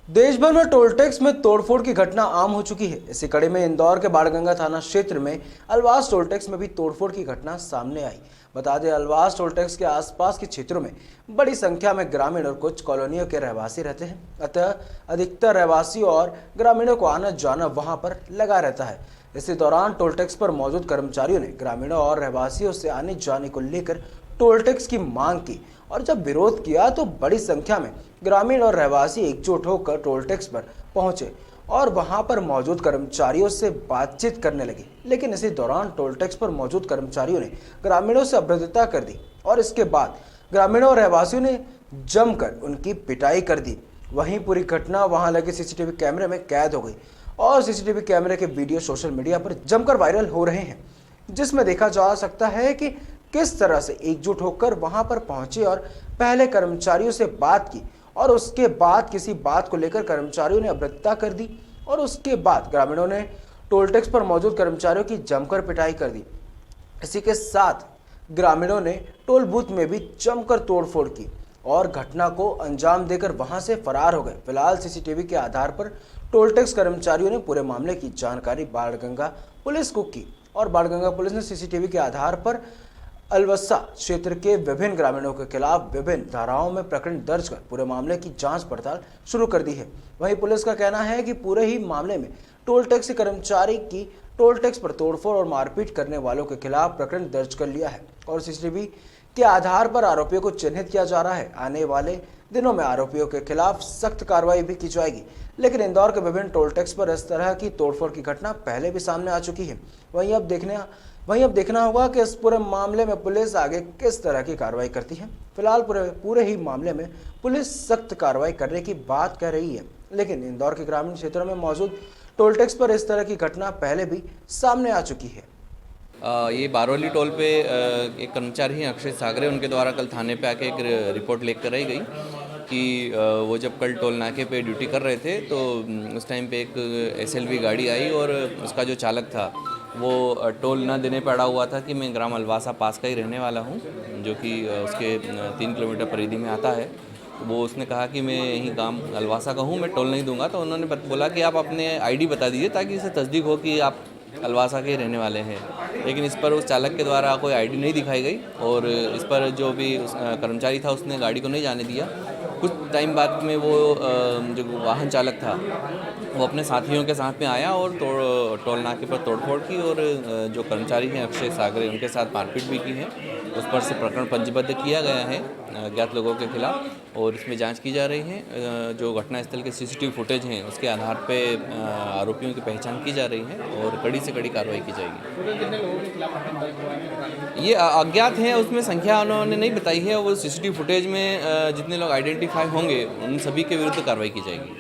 देश भर में टोल टैक्स में तोड़फोड़ की घटना आम हो चुकी है। इसी कड़ी में इंदौर के बाणगंगा थाना क्षेत्र में अलवास टोल टैक्स में भी तोड़फोड़ की घटना सामने आई। बता दें, अलवास टोल टैक्स के आसपास के क्षेत्रों में बड़ी संख्या में ग्रामीण और कुछ कॉलोनियों के रहवासी रहते हैं। अतः अधिकतर रहवासी और ग्रामीणों को आना जाना वहां पर लगा रहता है। इसी दौरान टोल टैक्स पर मौजूद कर्मचारियों ने ग्रामीणों और रहवासियों से आने जाने को लेकर टोल टैक्स की मांग की और जब विरोध किया तो बड़ी संख्या में ग्रामीण और रहवासी एकजुट होकर टोल टैक्स पर पहुंचे और वहां पर मौजूद कर्मचारियों से बातचीत करने लगे। लेकिन इसी दौरान टोल टैक्स पर मौजूद कर्मचारियों ने ग्रामीणों से अभद्रता कर दी और इसके बाद ग्रामीणों और रहवासियों ने जमकर उनकी पिटाई कर दी। वहीं पूरी घटना वहां लगे सीसीटीवी कैमरे में कैद हो गई और सीसीटीवी कैमरे के वीडियो सोशल मीडिया पर जमकर वायरल हो रहे हैं, जिसमें देखा जा सकता है कि किस तरह से एकजुट होकर वहां पर पहुंचे और पहले कर्मचारियों से बात की और उसके बाद किसी बात को लेकर कर्मचारियों ने अभद्रता कर दी और उसके बाद ग्रामीणों ने टोल टैक्स पर मौजूद कर्मचारियों की जमकर पिटाई कर दी। इसी के साथ ग्रामीणों ने टोल बूथ में भी जमकर तोड़फोड़ की और घटना को अंजाम देकर वहां से फरार हो गए। फिलहाल सीसीटीवी के आधार पर टोल टैक्स कर्मचारियों ने पूरे मामले की जानकारी बाणगंगा पुलिस को की और बाणगंगा पुलिस ने सीसीटीवी के आधार पर अलवस्सा क्षेत्र के विभिन्न ग्रामीणों के खिलाफ विभिन्न धाराओं में प्रकरण दर्ज कर पूरे मामले की जांच पड़ताल शुरू कर दी है। वहीं पुलिस का कहना है कि पूरे ही मामले में टोल टैक्स के कर्मचारी की टोल टैक्स पर तोड़फोड़ और मारपीट करने वालों के खिलाफ प्रकरण दर्ज कर लिया है और सीसीटीवी के आधार पर आरोपियों को चिन्हित किया जा रहा है। आने वाले दिनों में आरोपियों के खिलाफ सख्त कार्रवाई भी की जाएगी। लेकिन इंदौर के विभिन्न टोल टैक्स पर इस तरह की तोड़फोड़ की घटना पहले भी सामने आ चुकी है। वहीं अब देखना होगा कि इस पूरे मामले में पुलिस आगे किस तरह की कार्रवाई करती है। फिलहाल पूरे ही मामले में पुलिस सख्त कार्रवाई करने की बात कह रही है, लेकिन इंदौर के ग्रामीण क्षेत्रों में मौजूद टोल टैक्स पर इस तरह की घटना पहले भी सामने आ चुकी है। ये बारौली टोल पे एक कर्मचारी हैं अक्षय सागरे, उनके द्वारा कल थाने पे आके एक रिपोर्ट लेकर आई गई कि वो जब कल टोल नाके पे ड्यूटी कर रहे थे तो उस टाइम पे एक एसएलवी गाड़ी आई और उसका जो चालक था वो टोल ना देने पर अड़ा हुआ था कि मैं ग्राम अलवासा पास का ही रहने वाला हूँ, जो कि उसके 3 किलोमीटर परिधि में आता है। वो उसने कहा कि मैं यहीं गांव अलवासा का हूँ, मैं टोल नहीं दूंगा। तो उन्होंने बोला कि आप अपने आईडी बता दीजिए ताकि इसे तस्दीक हो कि आप अलवासा के रहने वाले हैं। लेकिन इस पर उस चालक के द्वारा कोई आईडी नहीं दिखाई गई और इस पर जो भी कर्मचारी था उसने गाड़ी को नहीं जाने दिया। कुछ टाइम बाद में वो जो वाहन चालक था वो अपने साथियों के साथ में आया और टोल नाके पर तोड़फोड़ की और जो कर्मचारी हैं अक्षय सागरे, उनके साथ मारपीट भी की है। उस पर से प्रकरण पंजीबद्ध किया गया है अज्ञात लोगों के खिलाफ और इसमें जांच की जा रही है। जो घटनास्थल के सीसीटीवी फुटेज हैं उसके आधार पे आरोपियों की पहचान की जा रही है और कड़ी से कड़ी कार्रवाई की जाएगी। ये अज्ञात हैं, उसमें संख्या उन्होंने नहीं बताई है। वो सीसीटीवी फुटेज में जितने लोग आइडेंटिफाई होंगे उन सभी के विरुद्ध कार्रवाई की जाएगी।